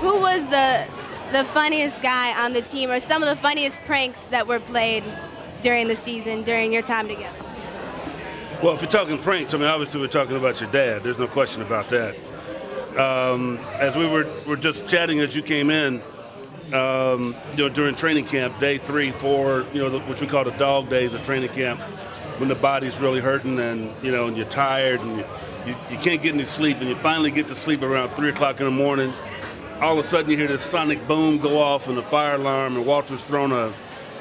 Who was the funniest guy on the team, or some of the funniest pranks that were played during the season, during your time together? Well, if you're talking pranks, I mean, obviously we're talking about your dad. There's no question about that. As we were just chatting as you came in, during training camp, day 3, 4, which we call the dog days of training camp, when the body's really hurting and you're tired and you can't get any sleep, and you finally get to sleep around 3 o'clock in the morning. All of a sudden you hear this sonic boom go off and a fire alarm, and Walter's thrown a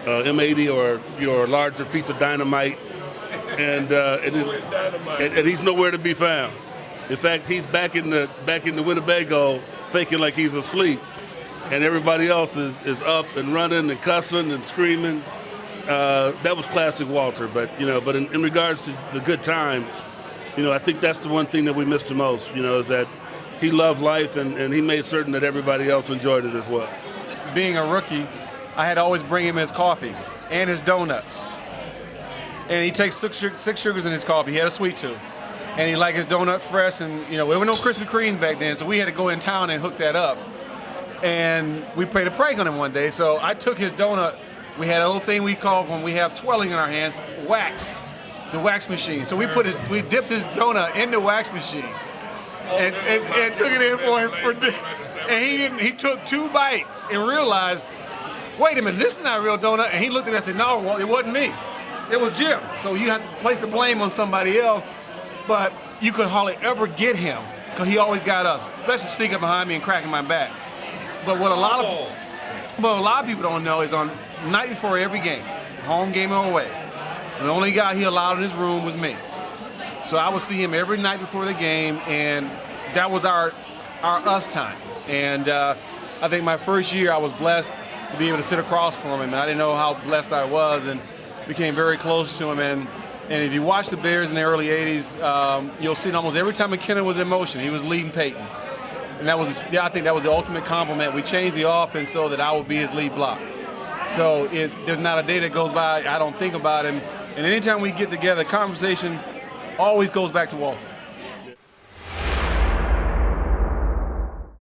M80 or your larger piece of dynamite, and he's nowhere to be found. In fact, he's back in the Winnebago thinking like he's asleep, and everybody else is up and running and cussing and screaming. That was classic Walter. But in regards to the good times, I think that's the one thing that we missed the most. Is that he loved life, and he made certain that everybody else enjoyed it as well. Being a rookie, I had to always bring him his coffee and his donuts. And he takes six sugars in his coffee. He had a sweet tooth. And he liked his donut fresh, and there were no Krispy Kremes back then, so we had to go in town and hook that up. And we played a prank on him one day, so I took his donut. We had a little thing we call, when we have swelling in our hands, wax, the wax machine. So we dipped his donut in the wax machine and took it in for him and he took 2 bites and realized, wait a minute, this is not a real donut. And he looked at us and said, no, well, it wasn't me. It was Jim. So you had to place the blame on somebody else, but you could hardly ever get him because he always got us, especially sneaking behind me and cracking my back. But what a lot of people don't know is on the night before every game, home game or away, the only guy he allowed in his room was me. So I would see him every night before the game, and that was our us time. And I think my first year I was blessed to be able to sit across from him, and I didn't know how blessed I was, and became very close to him. And if you watch the Bears in the early 80s, you'll see almost every time McKinnon was in motion, he was leading Payton. And I think that was the ultimate compliment. We changed the offense so that I would be his lead block. So there's not a day that goes by I don't think about him. And anytime we get together, conversation always goes back to Walter.